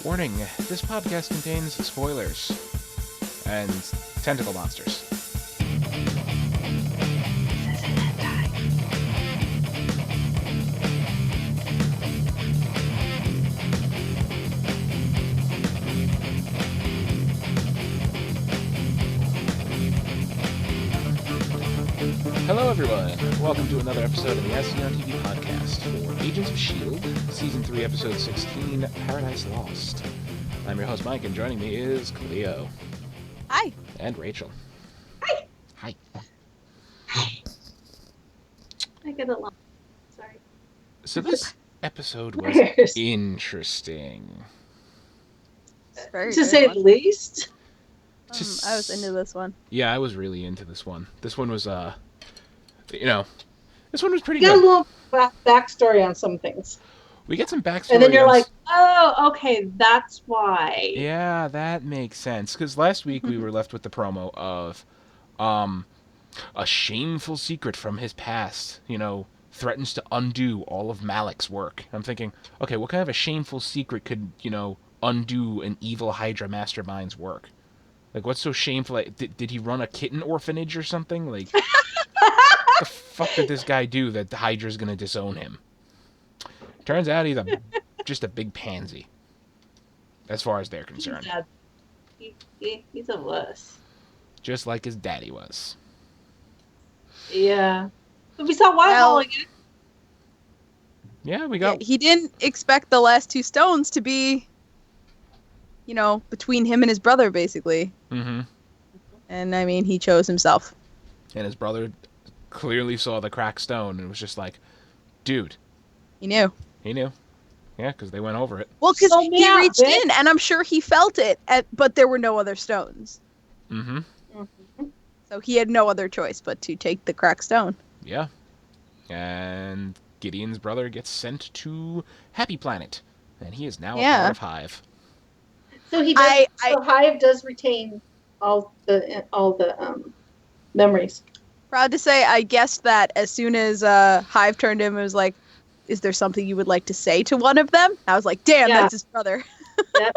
Warning, this podcast contains spoilers and tentacle monsters. Hello everyone, welcome to another episode of the ASOTV podcast for Agents of S.H.I.E.L.D, Season 3, Episode 16, Paradise Lost. I'm your host Mike, and joining me is Clio. Hi. And Rachel. Hi. Hi. I get along. Sorry. So this episode was interesting. To say the least. I was into this one. Yeah, I was really into this one. This one was, this one was pretty You got good. a little backstory on some things. We get some backstory. And then you're like, oh, okay, that's why. Yeah, that makes sense. Because last week we were left with the promo of a shameful secret from his past, threatens to undo all of Malik's work. I'm thinking, okay, what kind of a shameful secret could, undo an evil Hydra mastermind's work? Like, what's so shameful? Like, did he run a kitten orphanage or something? Like, what the fuck did this guy do that the Hydra's gonna disown him? Turns out he's just a big pansy, as far as they're concerned. He's a wuss. Just like his daddy was. Yeah. But we saw Whitehall again. Yeah, we got... Yeah, he didn't expect the last two stones to be, between him and his brother, basically. Mm-hmm. And, I mean, he chose himself. And his brother clearly saw the cracked stone and was just like, dude. He knew. He knew. Yeah, because they went over it. Well, because he reached in, and I'm sure he felt it, but there were no other stones. Mm-hmm. So he had no other choice but to take the cracked stone. Yeah. And Gideon's brother gets sent to Happy Planet. And he is now a part of Hive. So he does, Hive does retain all the memories. Proud to say, I guessed that as soon as Hive turned to him and was like, is there something you would like to say to one of them? I was like, damn, that's his brother. Yep.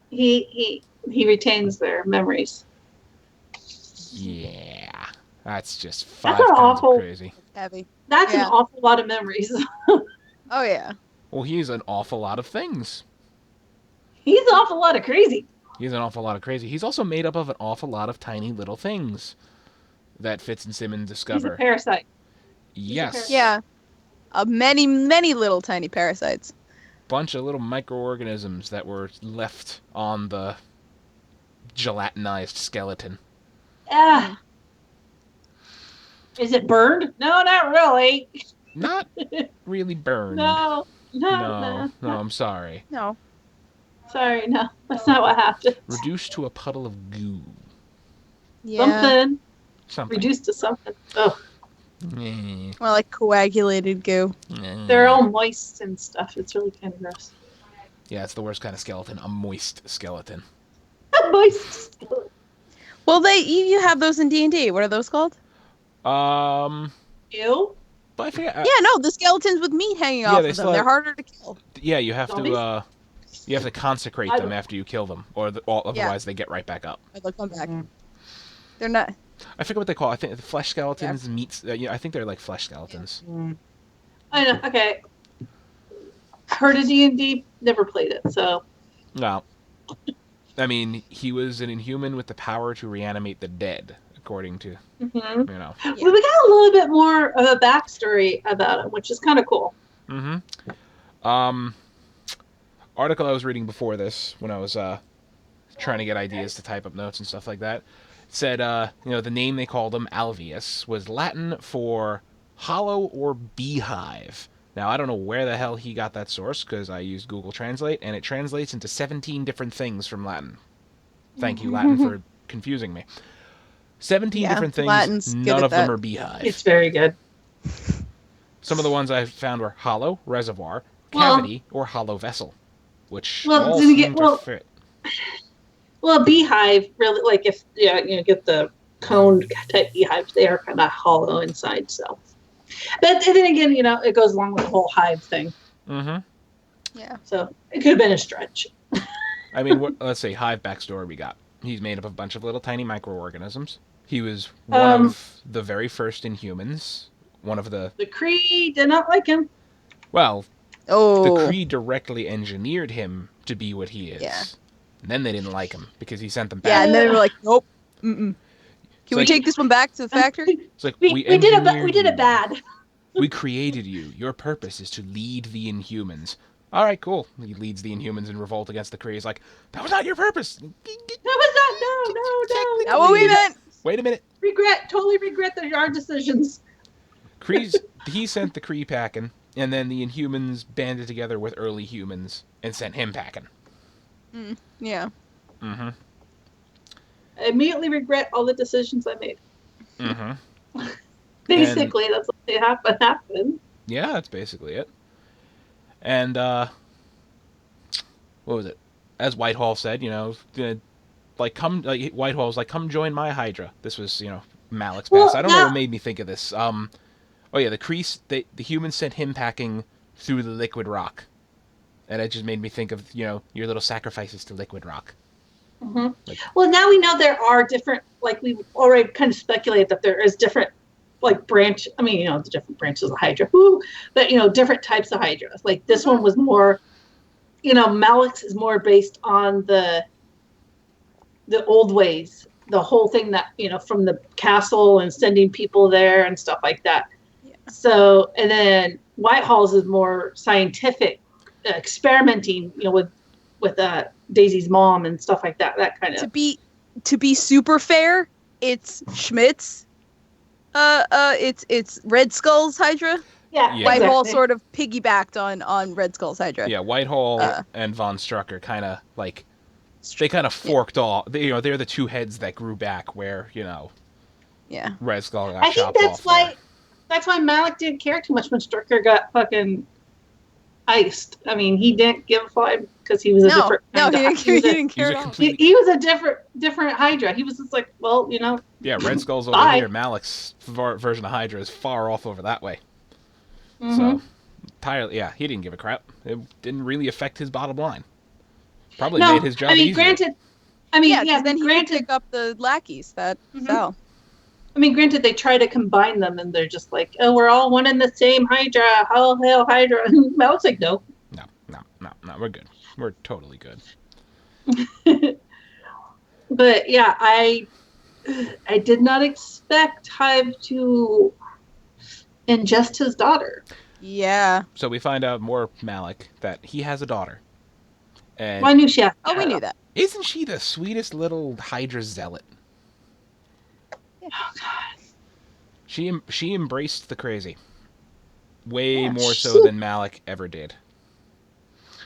He retains their memories. Yeah. That's just five times crazy. Heavy. That's an awful lot of memories. Oh, yeah. Well, he's an awful lot of things. He's an awful lot of crazy. He's an awful lot of crazy. He's also made up of an awful lot of tiny little things that Fitz and Simmons discover. He's a parasite. Yes. Yeah. Many, many little tiny parasites. Bunch of little microorganisms that were left on the gelatinized skeleton. Yeah. Is it burned? No, not really. Not really burned. No, I'm sorry. No. Sorry, no. That's not what happened. Reduced to a puddle of goo. Yeah. Something. Reduced to something. Oh. More like coagulated goo. They're all moist and stuff. It's really kind of gross. Yeah, it's the worst kind of skeleton. A moist skeleton. A moist skeleton. Well, you have those in D&D. What are those called? Ew? But I forget. Yeah, no, the skeletons with meat hanging off of them. They're harder to kill. Yeah, you have to consecrate them after you kill them, or otherwise they get right back up. They'll come back. They're not. I forget what they call. I think the flesh skeletons, meats. I think they're like flesh skeletons. I know. Okay. Heard of D&D, never played it, so. No. I mean, he was an inhuman with the power to reanimate the dead, according to, Well, we got a little bit more of a backstory about him, which is kind of cool. Article I was reading before this, when I was trying to get ideas to type up notes and stuff like that, said, the name they called him, Alveus, was Latin for hollow or beehive. Now, I don't know where the hell he got that source, because I used Google Translate, and it translates into 17 different things from Latin. Thank you, Latin, for confusing me. 17 different things, Latin's none of them are beehive. It's very good. Some of the ones I found were hollow, reservoir, cavity, or hollow vessel, which all seem seem to fit. Well, a beehive, really, like if get the cone type beehives, they are kind of hollow inside, so. But then again, it goes along with the whole hive thing. Mm-hmm. Yeah. So it could have been a stretch. I mean, let's say Hive backstory we got. He's made up of a bunch of little tiny microorganisms. He was one Um, of the very first Inhumans. One of the... the Kree did not like him. Well, the Oh. Kree directly engineered him to be what he is. Yeah. And then they didn't like him because he sent them Yeah, back. and then they were like, nope. Mm-mm. Can we take this one back to the factory? It's like, we did it bad. We created you. Your purpose is to lead the Inhumans. All right, cool. He leads the Inhumans in revolt against the Kree. He's like, that was not your purpose. That was not. No. Not what we meant. Wait a minute. Totally regret our decisions. He sent the Kree packing, and then the Inhumans banded together with early humans and sent him packing. Yeah. Mm-hmm. I immediately regret all the decisions I made. Mm-hmm. Basically, that's what happened. Yeah, that's basically it. And, what was it? As Whitehall said, Whitehall's like, come join my Hydra. This was, Malik's best. I don't know what made me think of this. The Kree, the humans sent him packing through the liquid rock. And it just made me think of, your little sacrifices to liquid rock. Mm-hmm. Well, now we know there are different, like we've already kind of speculated that there is different, like the different branches of Hydra. But, different types of Hydra. Like this one was more, Malik's is more based on the old ways, the whole thing that, from the castle and sending people there and stuff like that. Yeah. So, and then Whitehall's is more scientific, experimenting, with Daisy's mom and stuff like that. That kind of to be super fair, it's Schmidt's. It's Red Skull's Hydra. Yeah. Whitehall sort of piggybacked on Red Skull's Hydra. Yeah, Whitehall and Von Strucker kind of like they kind of forked off. They're the two heads that grew back. Where Yeah. Red Skull got I think that's why Malik didn't care too much when Strucker got fucking iced. I mean, he didn't give a fuck because he was a different. He didn't care at all. He was a different Hydra. He was just like, well, Yeah, Red Skull's over here. Malik's version of Hydra is far off over that way. Mm-hmm. So, entirely, he didn't give a crap. It didn't really affect his bottom line. Probably made his job easier. Then he could pick up the lackeys that fell. I mean, granted, they try to combine them, and they're just like, oh, we're all one and the same Hydra. All hail Hydra. And Malik's like, no. No, we're good. We're totally good. But, yeah, I did not expect Hive to ingest his daughter. Yeah. So we find out more Malik that he has a daughter. And I knew she had. Oh, we knew that. Isn't she the sweetest little Hydra zealot? Oh, God. She embraced the crazy. Way more so than Malik ever did.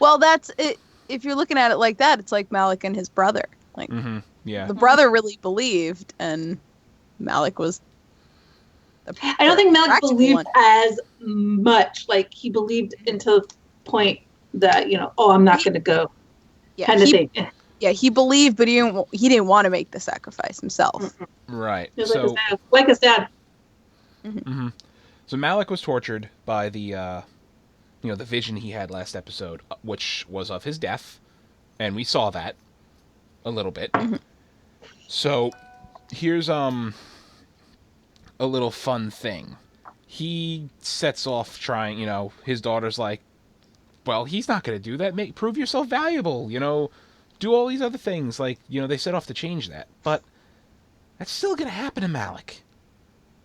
Well, that's it. If you're looking at it like that, it's like Malik and his brother. Like, yeah. The brother really believed, and Malik was. I don't think Malik believed as much. Like, he believed into the point that, I'm not going to go. Yeah, kind of thing. Yeah, he believed, but he didn't want to make the sacrifice himself. Mm-hmm. Right. So, like his dad. Mm-hmm. So Malik was tortured by the vision he had last episode, which was of his death, and we saw that a little bit. Mm-hmm. So here's a little fun thing. He sets off trying. His daughter's like, well, he's not going to do that. Prove yourself valuable. Do all these other things. Like, they set off to change that, but that's still going to happen to Malik.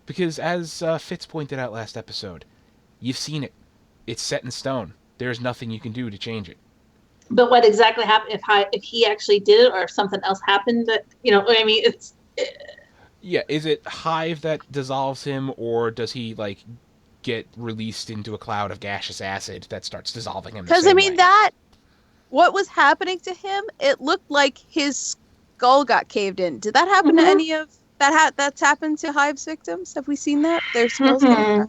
Because as Fitz pointed out last episode, you've seen it. It's set in stone. There's nothing you can do to change it. But what exactly happened if he actually did it, or if something else happened? That it's. Yeah, is it Hive that dissolves him, or does he get released into a cloud of gaseous acid that starts dissolving him? Because what was happening to him? It looked like his skull got caved in. Did that happen to any of? That's happened to Hive's victims? Have we seen that? Their skulls I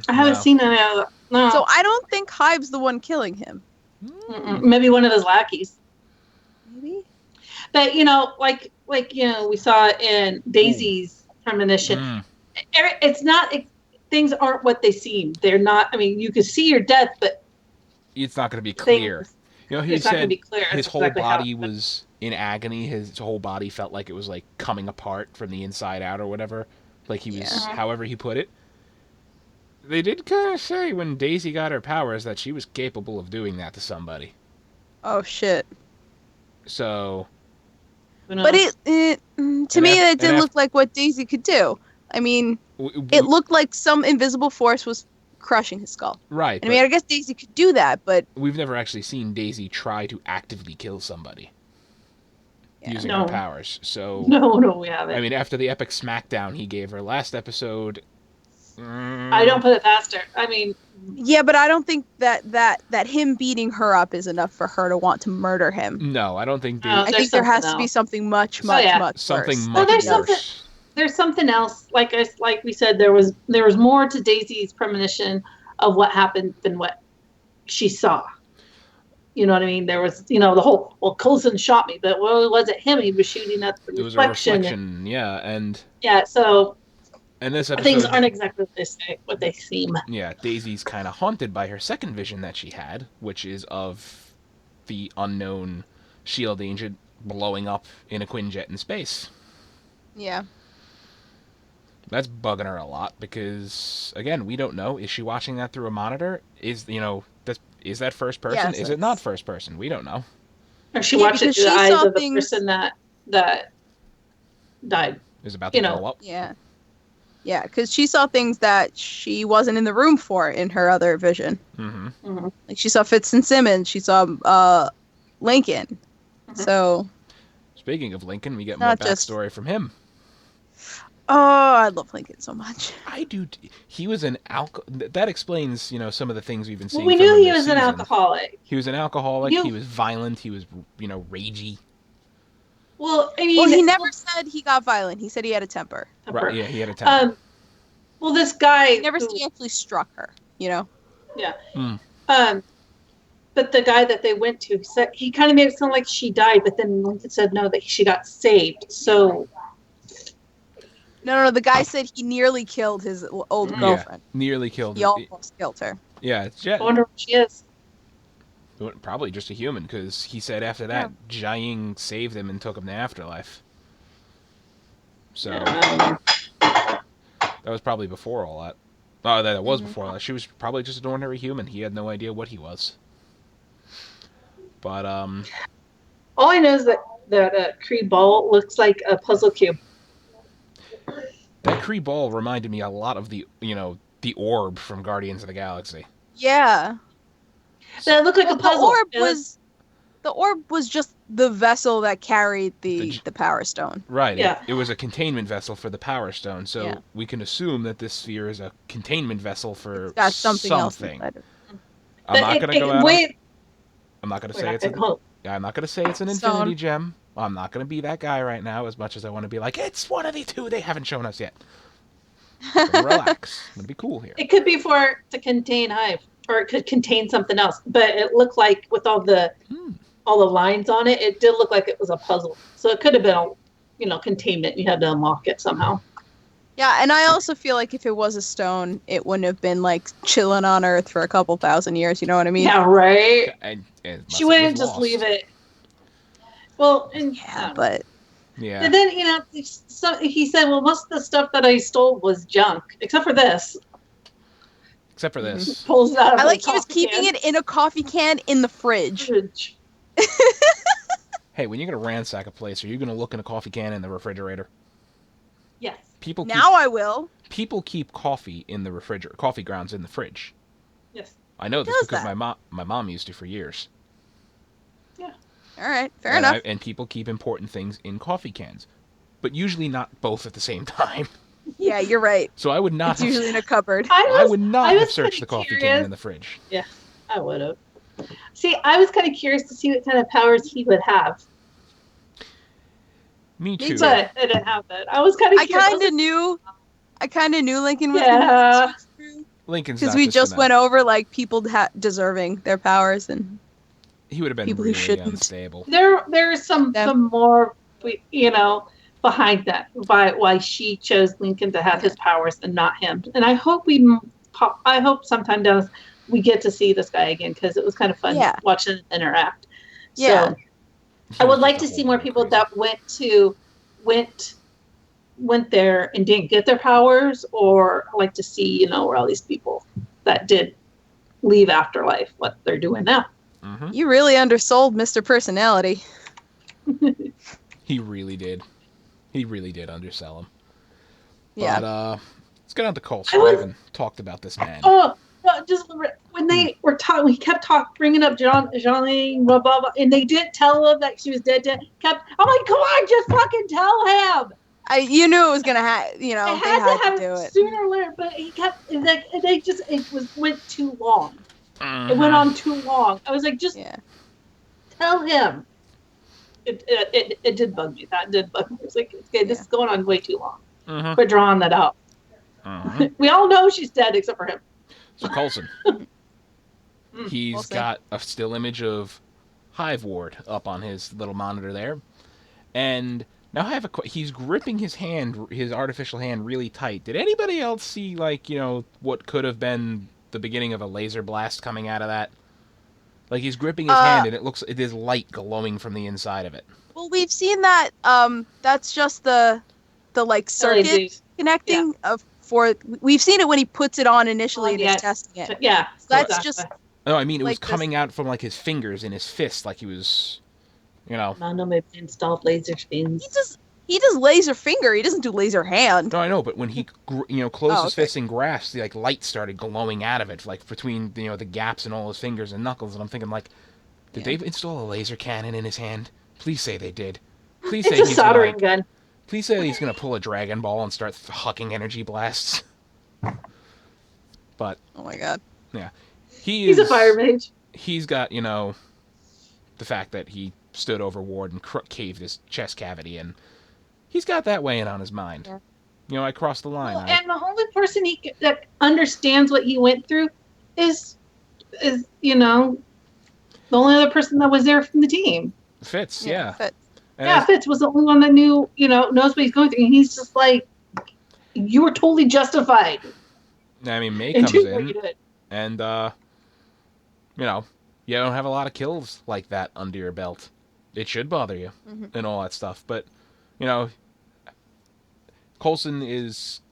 haven't seen any of that. No. So I don't think Hive's the one killing him. Maybe one of his lackeys. Maybe. But we saw in Daisy's premonition. It's not. Things aren't what they seem. They're not. I mean, you can see your death, but it's not going to be clear. You know, he it's not going to said be clear. his whole exactly how body was in agony. His whole body felt like it was like coming apart from the inside out or whatever. Like he was, however he put it. They did kind of say when Daisy got her powers that she was capable of doing that to somebody. Oh shit! So. But to me, it did look like what Daisy could do. I mean, it looked like some invisible force was crushing his skull. Right. And I mean, I guess Daisy could do that, but we've never actually seen Daisy try to actively kill somebody using her powers. So no, we haven't. I mean, after the epic smackdown he gave her last episode, I don't put it past her. I mean, yeah, but I don't think that him beating her up is enough for her to want to murder him. No, I don't think. I think there has to be something much something worse. much worse. There's something else. Like we said, there was more to Daisy's premonition of what happened than what she saw. You know what I mean? There was, the whole, Coulson shot me, but it wasn't him. He was shooting at the reflection. It was a reflection, so. And this episode, things aren't exactly what they seem. Yeah, Daisy's kind of haunted by her second vision that she had, which is of the unknown S.H.I.E.L.D. agent blowing up in a Quinjet in space. Yeah. That's bugging her a lot because, again, we don't know. Is she watching that through a monitor? Is that first person? Yes, is it not first person? We don't know. Or she watched it through the eyes of the person that died. Is about to blow up. Yeah. Yeah, because she saw things that she wasn't in the room for in her other vision. Mm-hmm. Mm-hmm. Like she saw Fitzsimmons, she saw Lincoln. Mm-hmm. So. Speaking of Lincoln, we get more backstory from him. Oh, I love Lincoln so much. I do. He was an That explains, some of the things we've been seeing. We knew he was an alcoholic. He was an alcoholic. He was violent. He was, ragey. Well, I mean... Well, he never said he got violent. He said he had a temper. Right, yeah, he had a temper. Well, this guy... He never said he actually struck her, Yeah. Mm. But the guy that they went to, he kind of made it sound like she died, but then Lincoln said no, that she got saved, so... No, the guy said he nearly killed his old girlfriend. Nearly killed her. He almost killed her. Yeah, I wonder where she is. Probably just a human, because he said after that, Jiaying saved him and took him to afterlife. So, that was probably before all that. Oh, that was before all that. She was probably just an ordinary human. He had no idea what he was. But, all I know is that Kree ball looks like a puzzle cube. That Kree ball reminded me a lot of the orb from Guardians of the Galaxy. Yeah. That looked like a puzzle. The orb was just the vessel that carried the Power Stone. Right. Yeah. It was a containment vessel for the Power Stone, so we can assume that this sphere is a containment vessel for something. Else inside it. I'm not going to go out. I'm not going to say it's I'm not going to say it's an Infinity Gem. I'm not going to be that guy right now, as much as I want to be like, it's one of the two they haven't shown us yet. So relax. I'm going to be cool here. It could be to contain Hive, or it could contain something else. But it looked like with all the lines on it, it did look like it was a puzzle. So it could have been, containment. You had to unlock it somehow. Yeah, and I also feel like if it was a stone, it wouldn't have been like chilling on Earth for a couple thousand years. You know what I mean? Yeah, right. She wouldn't just leave it. Well, but yeah. And then he said, "Well, most of the stuff that I stole was junk, except for this." Except for this. Pulls it out of he was keeping it in a coffee can in the fridge. Hey, when you're gonna ransack a place, are you gonna look in a coffee can in the refrigerator? Yes. I will. People keep coffee in the refrigerator, coffee grounds in the fridge. Yes. I know this because my mom used to for years. Yeah. All right, fair enough. And people keep important things in coffee cans, but usually not both at the same time. Yeah, you're right. So I would not. It's usually in a cupboard. I would not have searched the coffee can in the fridge. Yeah, I would have. See, I was kind of curious to see what kind of powers he would have. Me too. But I didn't have that. I was kind of curious. I kind of knew Lincoln was Lincoln's because we just went over like people deserving their powers and he would have been people really who shouldn't. unstable. There's some more behind that why she chose Lincoln to have his powers and not him. And I hope sometime down we get to see this guy again, because it was kind of fun watching them interact. Yeah. So I would like to see more people that went there and didn't get their powers, or I like to see, where all these people that did leave Afterlife, what they're doing now. Mm-hmm. You really undersold Mr. Personality. He really did. He really did undersell him. Yeah. But let's get on to Coulson. I haven't talked about this man. Oh, no, just when they were talking, we kept bringing up Jeanine, blah, blah, blah, and they didn't tell him that she was dead. I'm like, come on, just fucking tell him. You knew it was gonna happen. They had to do it sooner or later, but he kept went too long. It went on too long. I was like, just tell him. It did bug me. That did bug me. I was like, okay, this is going on way too long. Quit drawing that out. We all know she's dead except for him. So Coulson, he's got a still image of Hive Ward up on his little monitor there, and now I have he's gripping his hand, his artificial hand, really tight. Did anybody else see, what could have been the beginning of a laser blast coming out of that? Like, he's gripping his hand, and it is light glowing from the inside of it. Well, we've seen that. That's just the circuit LEDs. connecting we've seen it when he puts it on initially and is testing it. Yeah, so that's just. No, I mean it was coming out from his fingers in his fist, like he was, Mando maybe installed laser spins. He does laser finger. He doesn't do laser hand. No, I know, but when he closed his fist and grasped, the light started glowing out of it, between the gaps in all his fingers and knuckles, and I'm thinking did they install a laser cannon in his hand? Please say they did. Please say it's a soldering gun. Please say he's gonna pull a Dragon Ball and start hucking energy blasts. But oh my god, yeah, he's a fire mage. He's got the fact that he stood over Ward and caved his chest cavity, and he's got that weighing on his mind. Yeah. I crossed the line. Well, and the only person that understands what he went through is the only other person that was there from the team. Fitz, yeah. Fitz. Fitz was the only one that knew, knows what he's going through, and he's just like, you were totally justified. I mean, May comes in, and you don't have a lot of kills like that under your belt. It should bother you and all that stuff, but Coulson is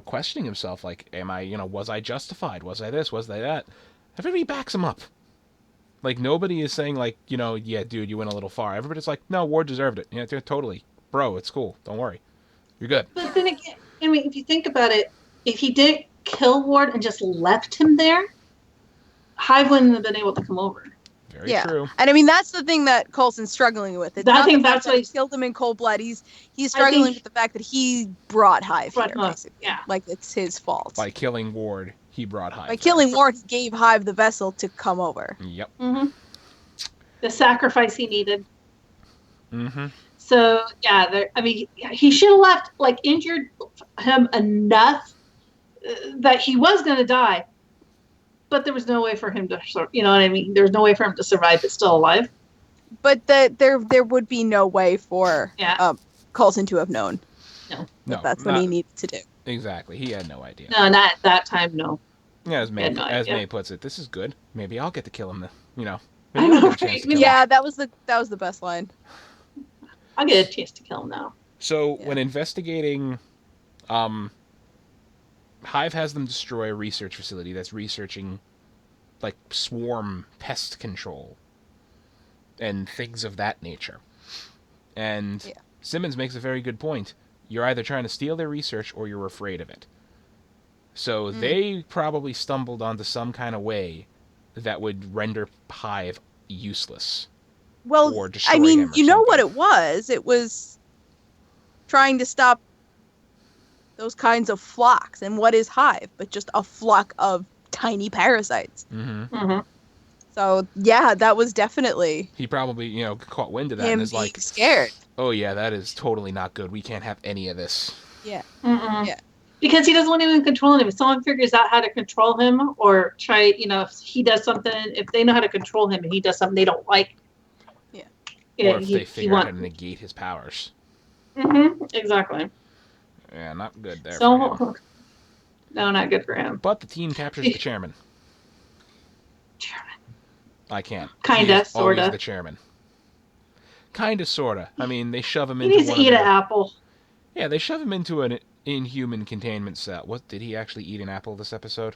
questioning himself, like, am I was I justified? Was I this? Was I that? Everybody backs him up. Like, nobody is saying, yeah, dude, you went a little far. Everybody's like, no, Ward deserved it. Yeah, totally. Bro, it's cool. Don't worry. You're good. But then again, if you think about it, if he didn't kill Ward and just left him there, Hive wouldn't have been able to come over. Very true. And I mean, that's the thing that Coulson's struggling with. It's not the fact that he killed him in cold blood. He's struggling with the fact that he brought Hive here, basically. Yeah. Like, it's his fault. By killing Ward, he brought Hive. By killing Ward, he gave Hive the vessel to come over. Yep. Mm-hmm. The sacrifice he needed. Mm-hmm. So, yeah, he should have left, injured him enough that he was going to die. But there was no way for him to, you know what I mean? There was no way for him to survive, but still alive. But there would be no way for Coulson to have known. No. That's what he needed to do. Exactly. He had no idea. No, not that time, no. Yeah, as May puts it, this is good. Maybe I'll get to kill him. I know, right? Yeah, that was the best line. I'll get a chance to kill him now. So when investigating, Hive has them destroy a research facility that's researching, swarm pest control and things of that nature. And Simmons makes a very good point. You're either trying to steal their research or you're afraid of it. So they probably stumbled onto some kind of way that would render Hive useless. Well, I mean, you know what it was? It was trying to stop those kinds of flocks. And what is Hive? But just a flock of tiny parasites. Mm-hmm. Mm-hmm. So, yeah, that was definitely... He probably, caught wind of that and is like... scared. Oh, yeah, that is totally not good. We can't have any of this. Yeah. Mm-mm. Yeah. Because he doesn't want anyone controlling him. If someone figures out how to control him or try, if he does something, if they know how to control him and he does something they don't like. Yeah. Or if they figure out how to negate his powers. Mm-hmm. Exactly. Yeah, not good there. So, no, not good for him. But the team captures the chairman. chairman. I can't. Kinda, sorta. Always the chairman. Kinda, sorta. I mean, they shove him he into needs one to of eat their... an apple. Yeah, they shove him into an inhuman containment cell. What, did he actually eat an apple this episode?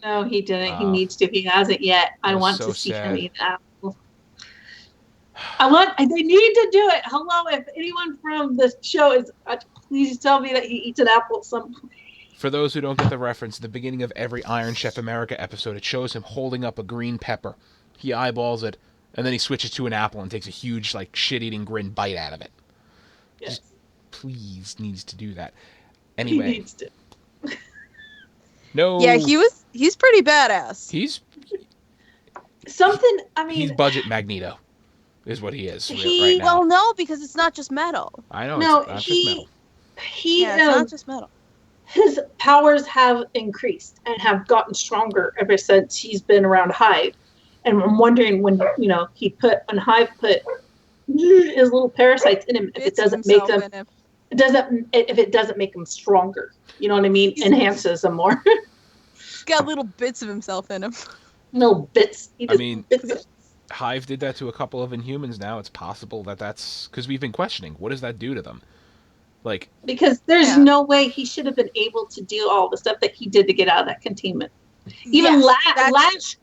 No, he didn't. He needs to. He hasn't yet. I want so to see sad. him eat an apple. They need to do it. Hello, if anyone from the show is, please tell me that he eats an apple at some point. For those who don't get the reference, at the beginning of every Iron Chef America episode, it shows him holding up a green pepper. He eyeballs it, and then he switches to an apple and takes a huge, like, shit-eating grin bite out of it. Yes. Just please needs to do that. Anyway. He needs to. No. Yeah, he's pretty badass. He's budget Magneto, is what he is right now. Well, no, because it's not just metal. I know, it's not just metal. It's not just metal. His powers have increased and have gotten stronger ever since he's been around Hive. And I'm wondering when, he put his little parasites in him, if it doesn't make them, if it doesn't make him stronger. You know what I mean? Enhances them more. He's got little bits of himself in him. Little bits. Hive did that to a couple of Inhumans now. It's possible that's... Because we've been questioning, what does that do to them? Like... Because there's no way he should have been able to do all the stuff that he did to get out of that containment. Even Lash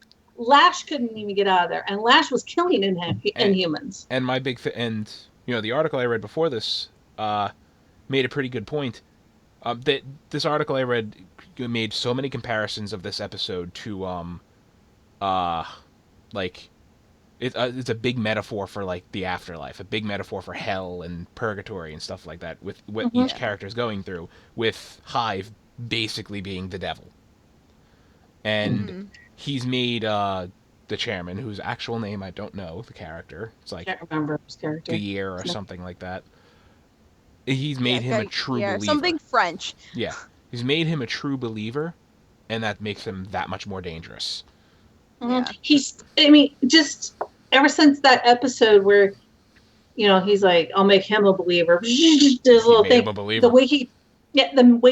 couldn't even get out of there. And Lash was killing Inhumans. And my big... the article I read before this made a pretty good point. This article I read made so many comparisons of this episode to it's a big metaphor for like the afterlife, a big metaphor for hell and purgatory and stuff like that, with what each character is going through, with Hive basically being the devil. And he's made the chairman, whose actual name I don't know, the character. It's like can't remember his character. Guillier or something like that. He's made him a true believer. Something French. Yeah. He's made him a true believer, and that makes him that much more dangerous. Yeah. Just ever since that episode where, he's like, I'll make him a believer. This little thing. The way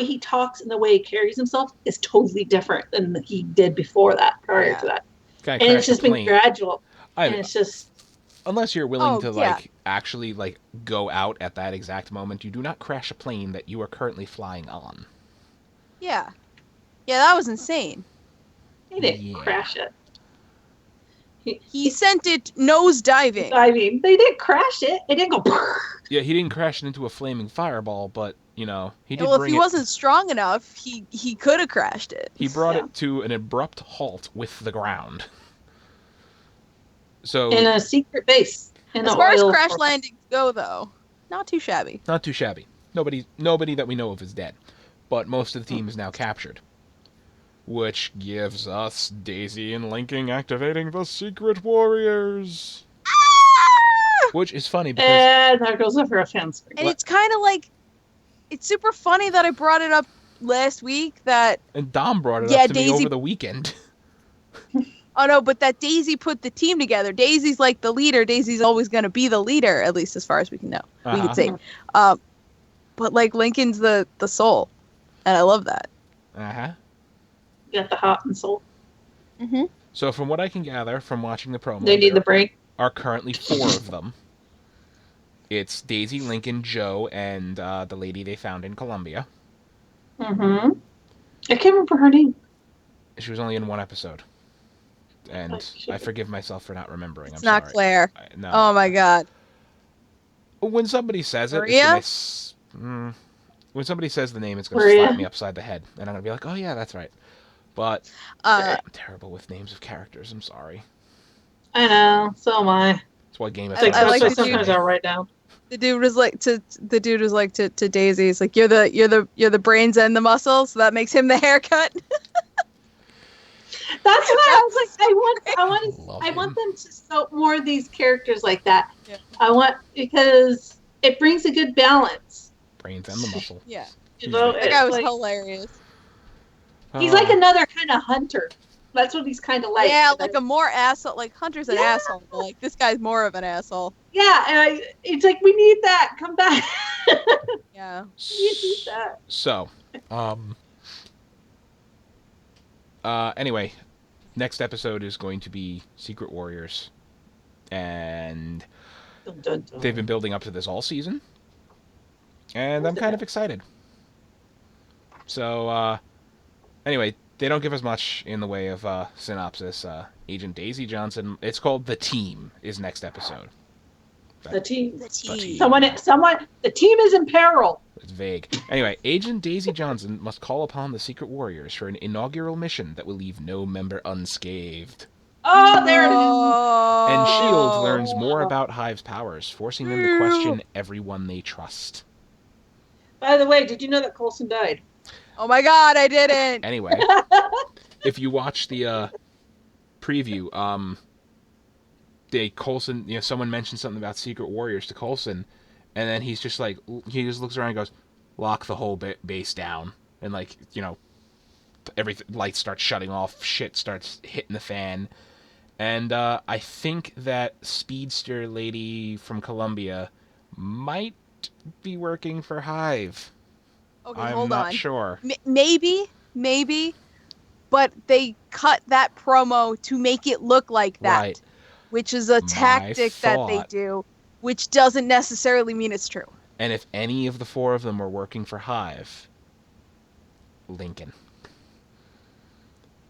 he talks and the way he carries himself is totally different than he did before that, prior to that. And it's just been gradual. It's just... Unless you're willing to, actually, go out at that exact moment, you do not crash a plane that you are currently flying on. Yeah. Yeah, that was insane. He didn't crash it. He sent it nose diving. They didn't crash it. It didn't go... Yeah, he didn't crash it into a flaming fireball, but, he did if he wasn't strong enough, he could have crashed it. He brought it to an abrupt halt with the ground. So... In a secret base. As far as crash landings go, though, not too shabby. Not too shabby. Nobody that we know of is dead. But most of the team is now captured. Which gives us Daisy and Lincoln activating the Secret Warriors. Ah! Which is funny because... And there goes over a fence. And it's kind of like... It's super funny that I brought it up last week that... And Dom brought it up to me over the weekend. Oh, no, but that Daisy put the team together. Daisy's like the leader. Daisy's always going to be the leader, at least as far as we can know. We can say. But, Lincoln's the soul. And I love that. Uh-huh. You got the heart and soul. Mm-hmm. So from what I can gather from watching the promo... They need the break. ...are currently 4 of them. It's Daisy, Lincoln, Joe, and the lady they found in Colombia. Mm-hmm. I can't remember her name. She was only in 1 episode. And I forgive myself for not remembering. It's I'm not sorry. Claire. No. Oh my god. When somebody says it, Maria? when somebody says the name, it's going to slap me upside the head. And I'm going to be like, oh yeah, that's right. But I'm terrible with names of characters. I'm sorry. I know. So am I. That's why Game of Thrones. Sometimes I'll write down. The dude was like to Daisy. He's like, you're the brains and the muscles. So that makes him the haircut. That's why I was like, I want them to show more of these characters like that. Yeah. Because it brings a good balance. Brains and the muscle. Yeah. That guy was hilarious. He's like another kind of hunter. That's what he's kind of like. Yeah, like a more asshole. Like Hunter's an asshole, but like this guy's more of an asshole. Yeah, and it's like we need that. Come back. Yeah. We need that. So, anyway, next episode is going to be Secret Warriors. And Dun, dun, dun. they've been building up to this all season. And I'm kind of excited. So, anyway, they don't give us much in the way of synopsis. Agent Daisy Johnson, it's called The Team, is next episode. The team. The team. The team is in peril. It's vague. Anyway, Agent Daisy Johnson must call upon the Secret Warriors for an inaugural mission that will leave no member unscathed. Oh, there it is. And S.H.I.E.L.D. learns more about Hive's powers, forcing them to question everyone they trust. By the way, did you know that Coulson died? Oh my God, I didn't. Anyway, if you watch the preview, Coulson, someone mentioned something about Secret Warriors to Coulson, and then he's just like, he just looks around and goes, lock the whole base down, and everything, lights start shutting off, shit starts hitting the fan, and I think that speedster lady from Columbia might be working for Hive. Okay, I'm hold not on. sure. Maybe, but they cut that promo to make it look like that, Right. which is a tactic that they do, which doesn't necessarily mean it's true. And if any of the four of them were working for Hive, Lincoln.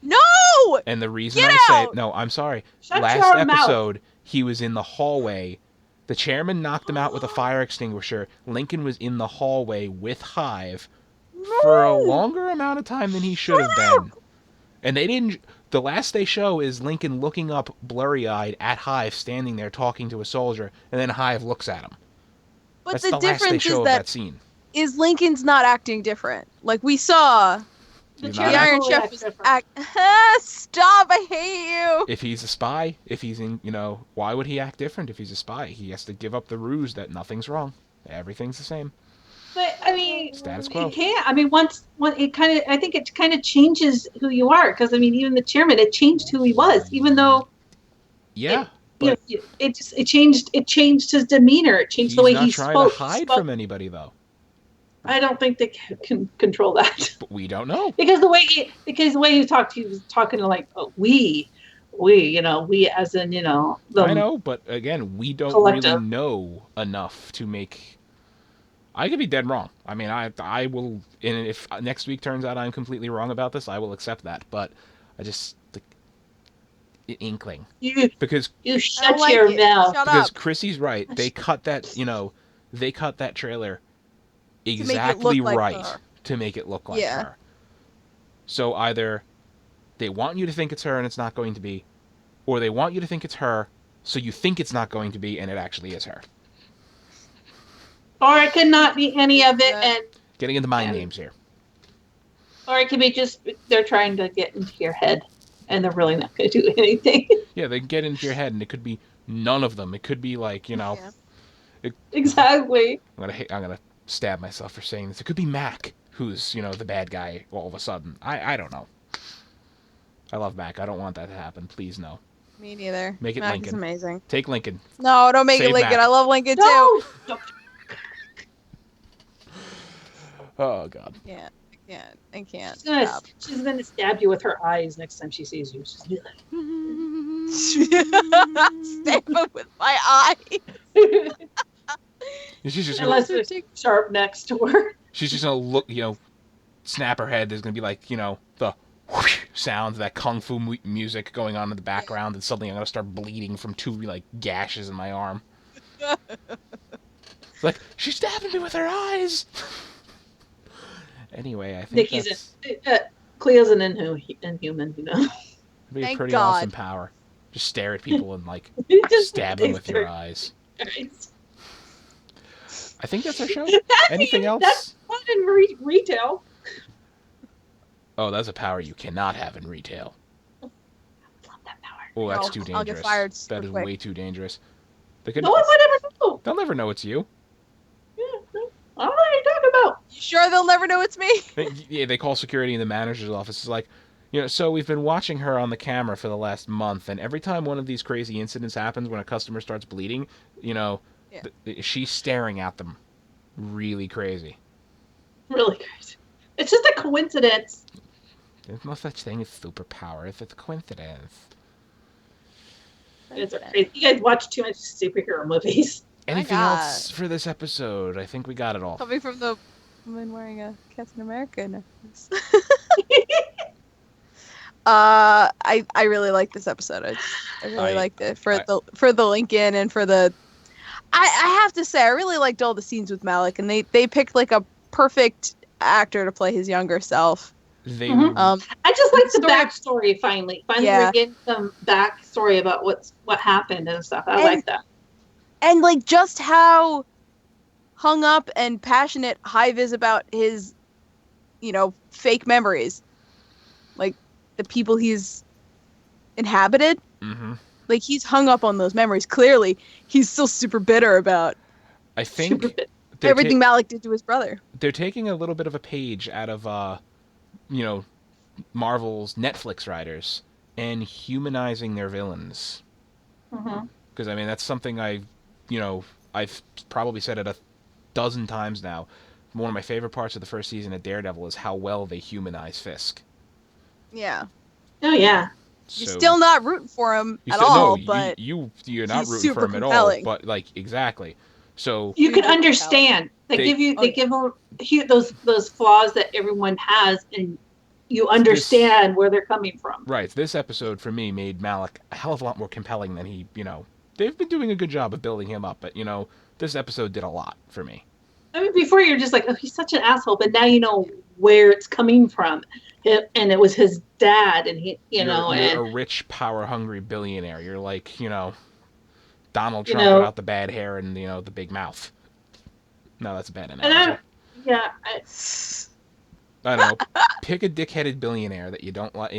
No! And the reason Get I out! say no, I'm sorry. Shut Last your episode, he was in the hallway. The chairman knocked him out with a fire extinguisher. Lincoln was in the hallway with Hive for a longer amount of time than he should have been. And they didn't. The last they show is Lincoln looking up blurry-eyed at Hive, standing there talking to a soldier, and then Hive looks at him. But That's the the last they difference show is of that scene. Is Lincoln's not acting different. Like we saw, The Iron Chef was Stop! I hate you. If he's a spy, if he's in, why would he act different if he's a spy? He has to give up the ruse that nothing's wrong, everything's the same. But I mean, status quo. It can't. I mean, once it kind of, I think it kind of changes who you are, because I mean, even the chairman, it changed who he was, even though. Yeah. It changed his demeanor. It changed the way he spoke. He's not trying to hide from anybody, though. I don't think they can control that. But we don't know. Because the way he talked, he was talking to like, oh, we as in, the I know, but again, we don't really know enough to make. I could be dead wrong. I mean, I will, and if next week turns out I'm completely wrong about this, I will accept that. But I just inkling because you shut your mouth. Because Chrissy's right. They cut that. They cut that trailer exactly right to make it look like her. So either they want you to think it's her and it's not going to be, or they want you to think it's her so you think it's not going to be and it actually is her. Or it could not be any of it. And getting into mind names here. Or it could be just they're trying to get into your head and they're really not going to do anything. Yeah, they can get into your head and it could be none of them. It could be like, Exactly. I'm gonna stab myself for saying this. It could be Mac, who's, the bad guy all of a sudden. I don't know. I love Mac. I don't want that to happen. Please, no. Me neither. Make it Mac Lincoln. Is amazing. Take Lincoln. No, don't make it Lincoln. Mac. I love Lincoln too. Oh, God. Yeah, I can't. She's gonna stab you with her eyes next time she sees you. She's gonna be like, stab him with my eyes. She's just unless there's sharp next to her. She's just gonna look, snap her head. There's gonna be like, the whoosh sound of that kung fu music going on in the background, and suddenly I'm gonna start bleeding from 2 gashes in my arm. It's like, she's stabbing me with her eyes. Anyway, I think Clio's an inhuman, It'd be a pretty awesome power. Just stare at people and stab them with your eyes. I think that's our show. Anything else? That's fun in retail. Oh, that's a power you cannot have in retail. I love that power. Oh, that's too dangerous. I'll get fired that is way too dangerous. No one would ever know. They'll never know it's you. Yeah, I don't know what you're talking about. You sure they'll never know it's me? Yeah, they call security in the manager's office. It's like, so we've been watching her on the camera for the last month, and every time one of these crazy incidents happens when a customer starts bleeding, she's staring at them really crazy. Really crazy. It's just a coincidence. There's no such thing as superpowers. It's a coincidence. It's crazy. You guys watch too much superhero movies. Anything else for this episode? I think we got it all. Coming from the woman wearing a Captain America necklace. I really like this episode. I really liked it for the Lincoln and for the. I have to say I really liked all the scenes with Malik, and they picked like a perfect actor to play his younger self. I just like the backstory. Finally, we're getting some backstory about what happened and stuff. I like that. And like just how hung up and passionate Hive is about his, fake memories, like the people he's inhabited. Mm-hmm. Like he's hung up on those memories. Clearly, he's still super bitter about. I think everything Malik did to his brother. They're taking a little bit of a page out of, Marvel's Netflix writers and humanizing their villains. Because that's something I've probably said it 12 times now. One of my favorite parts of the first season of Daredevil is how well they humanize Fisk. Yeah. Oh yeah. You're still not rooting for him at all, but you're not rooting for him at all. But exactly. So you can understand. They give him those flaws that everyone has, and you understand where they're coming from. Right. This episode for me made Malik a hell of a lot more compelling than he. They've been doing a good job of building him up, but this episode did a lot for me. Before you're just like, oh, he's such an asshole, but now you know where it's coming from, and it was his dad, and you're a rich, power-hungry billionaire. You're like, Donald Trump without the bad hair and the big mouth. No, that's a bad analogy. I don't know. Pick a dick-headed billionaire that you don't like.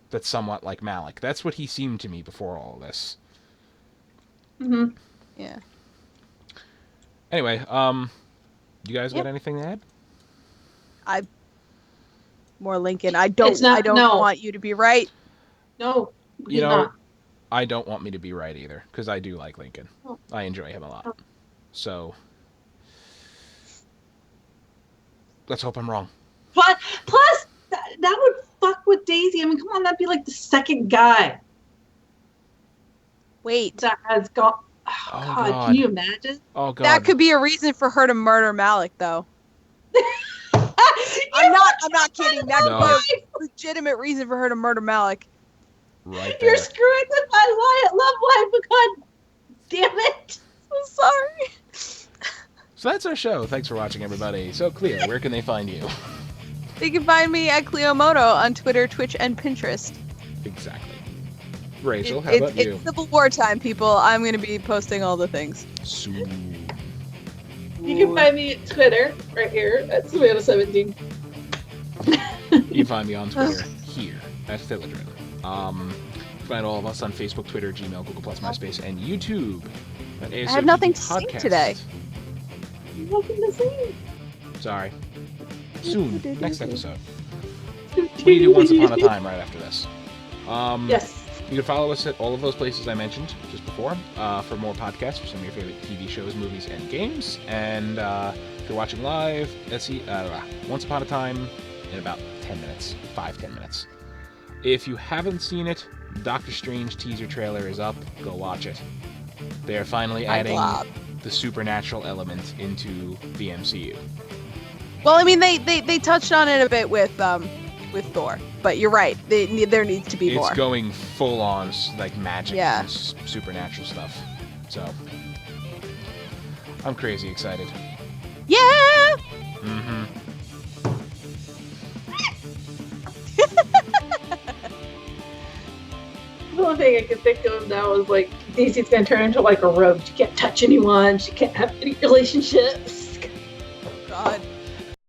That's somewhat like Malik. That's what he seemed to me before all this. Mm-hmm. Yeah. Anyway, you guys got anything to add? More Lincoln. I don't want you to be right. No. I don't want me to be right either, because I do like Lincoln. Oh. I enjoy him a lot. So let's hope I'm wrong. But plus, that would fuck with Daisy. Come on, that'd be like the second guy. Wait. That has got. Oh, God, can you imagine? Oh, God. That could be a reason for her to murder Malik, though. I'm not kidding. That could be a legitimate reason for her to murder Malik. Right there. You're screwing with my love life, but God damn it. I'm sorry. So that's our show. Thanks for watching, everybody. So, Clio, where can they find you? They can find me at Clio Moto on Twitter, Twitch, and Pinterest. Exactly. Rachel, how about you? It's Civil War time, people. I'm going to be posting all the things. Sweet. You can find me at Twitter, right here, at Savannah17. You can find me on Twitter, here, at Thilladrin. Find all of us on Facebook, Twitter, Gmail, Google+, MySpace, and YouTube. At ASOTV I have nothing to sing podcast. today. Nothing to sing. Sorry. Soon, next episode. We do Once Upon a Time right after this. Yes. You can follow us at all of those places I mentioned just before for more podcasts for some of your favorite TV shows, movies, and games. And if you're watching live, let's see, Once Upon a Time in about 10 minutes, 5-10 minutes. If you haven't seen it, Doctor Strange teaser trailer is up. Go watch it. They're finally adding the supernatural element into the MCU. Well, they touched on it a bit with Thor, but you're right. There needs to be more. It's going full on like magic and supernatural stuff. So I'm crazy excited. Yeah. Mm-hmm. The only thing I can think of now is like Daisy's gonna turn into like a rogue. She can't touch anyone. She can't have any relationships. God.